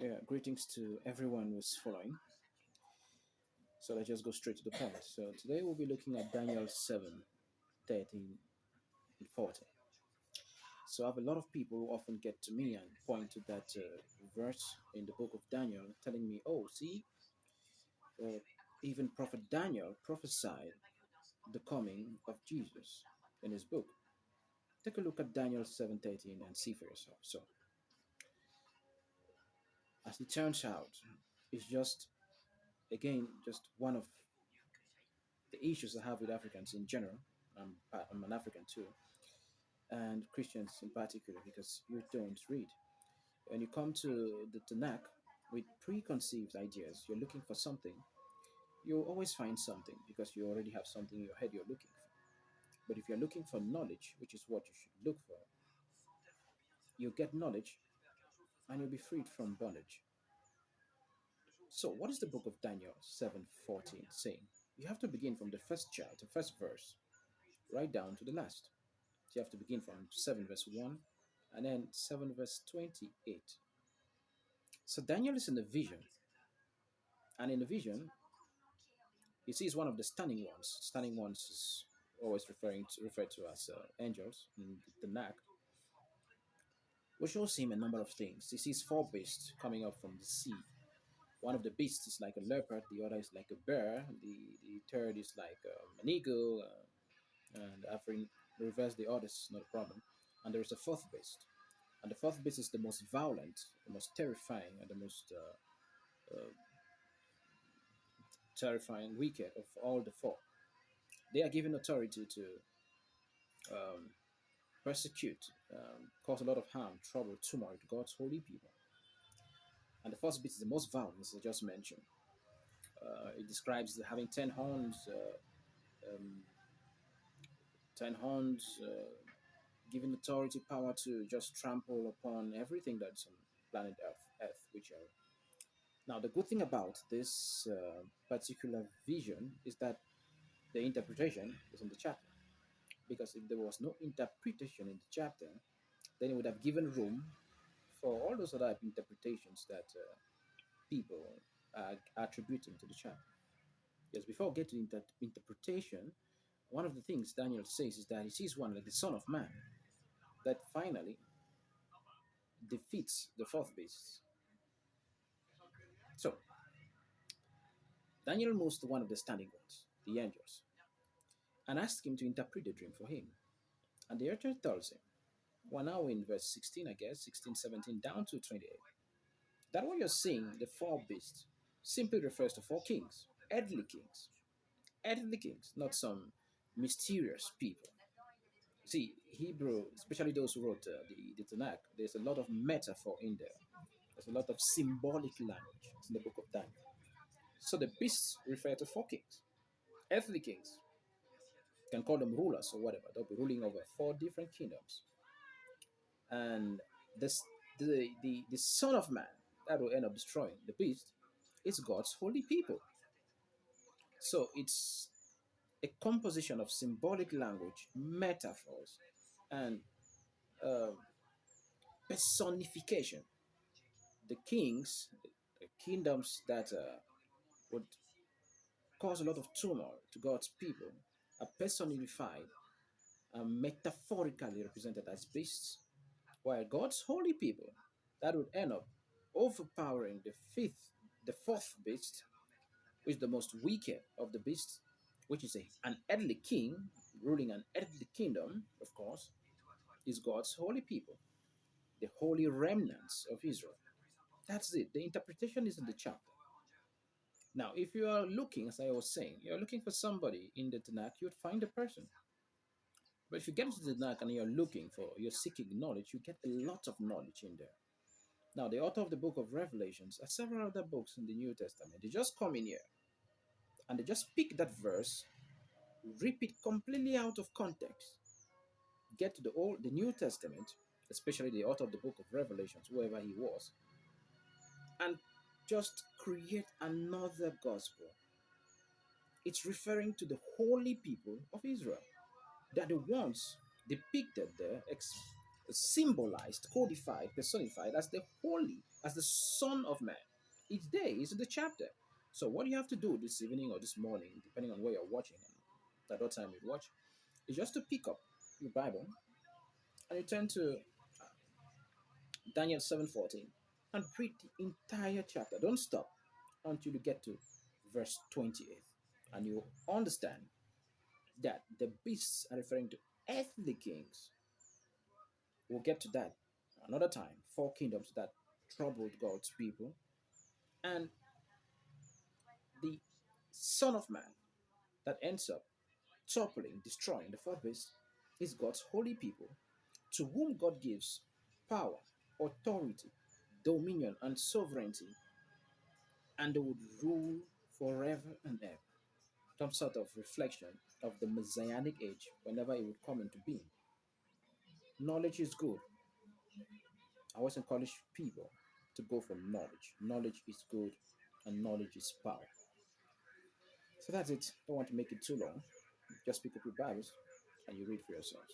Yeah, greetings to everyone who's following. So let's just go straight to the point. So today we'll be looking at Daniel 7, 13, and 14. So I have a lot of people who often get to me and point to that verse in the book of Daniel, telling me, oh, see, uh, even Prophet Daniel prophesied the coming of Jesus in his book. Take a look at Daniel 7:13 and see for yourself. So, as it turns out, it's just, again, just one of the issues I have with Africans in general. I'm an African too, and Christians in particular, because you don't read. When you come to the Tanakh with preconceived ideas, you're looking for something, you'll always find something because you already have something in your head you're looking for. But if you're looking for knowledge, which is what you should look for, you'll get knowledge and you'll be freed from bondage. So, what is the book of Daniel 7:14 saying? You have to begin from the first chapter, first verse, right down to the last. So you have to begin from 7 verse 1 and then 7 verse 28. So Daniel is in a vision, and in the vision, he sees one of the stunning ones. Stunning ones is always referred to as angels in the Tanakh, which shows him a number of things. He sees four beasts coming up from the sea. One of the beasts is like a leopard, the other is like a bear, the third is like an eagle, and after reverse the others, not a problem. And there is a fourth beast. And the fourth beast is the most violent, the most terrifying, and the most terrifying, wicked of all the four. They are given authority to um, persecute, cause a lot of harm, trouble, turmoil to God's holy people. And the first beast is the most violent, as I just mentioned. It describes having um, 10 horns, giving authority, power to just trample upon everything that's on planet Earth, which are now, the good thing about this particular vision is that the interpretation is in the chapter. Because if there was no interpretation in the chapter, then it would have given room for all those other interpretations that people are attributing to the chapter. Because before we get to interpretation, one of the things Daniel says is that he sees one like the Son of Man that finally defeats the fourth beast. So, Daniel moves to one of the standing ones, the angels, and asks him to interpret the dream for him. And the author tells him, well, now in verse 16, I guess, 16, 17, down to 28, that what you're seeing, the four beasts, simply refers to four kings, earthly kings, not some mysterious people. See, Hebrew, especially those who wrote the Tanakh, there's a lot of metaphor in there. There's a lot of symbolic language in the book of Daniel. So the beasts refer to four kings, earthly kings. You can call them rulers or whatever. They'll be ruling over four different kingdoms. And this the Son of Man that will end up destroying the beast is God's holy people. So it's a composition of symbolic language, metaphors, and uh, personification. The kings, the kingdoms that would cause a lot of turmoil to God's people are personified and metaphorically represented as beasts, while God's holy people that would end up overpowering the fourth beast, which is the most wicked of the beasts, which is an earthly king ruling an earthly kingdom, of course, is God's holy people, the holy remnants of Israel. That's it. The interpretation is in the chapter. Now, if you are looking, as I was saying, you're looking for somebody in the Tanakh, you'd find a person. But if you get into the Tanakh and you're seeking knowledge, you get a lot of knowledge in there. Now, the author of the book of Revelations and several other books in the New Testament, they just come in here and they just pick that verse, rip it completely out of context, get to the New Testament, especially the author of the book of Revelations, whoever he was, and just create another gospel. It's referring to the holy people of Israel. They're the ones depicted there, symbolized, codified, personified as the holy, as the Son of Man. Each day is in the chapter. So what you have to do this evening or this morning, depending on where you're watching and at what time you watch, is just to pick up your Bible and you turn to Daniel 7:14 and read the entire chapter. Don't stop until you get to verse 28. And you understand that the beasts are referring to earthly kings. We'll get to that another time. Four kingdoms that troubled God's people. And the Son of Man that ends up toppling, destroying the fourth beast is God's holy people, to whom God gives power, authority, dominion, and sovereignty, and they would rule forever and ever. Some sort of reflection of the messianic age whenever it would come into being. Knowledge is good. I always encourage people to go for knowledge. Knowledge is good and knowledge is power. So that's it. Don't want to make it too long. Just pick up your Bibles and you read for yourselves.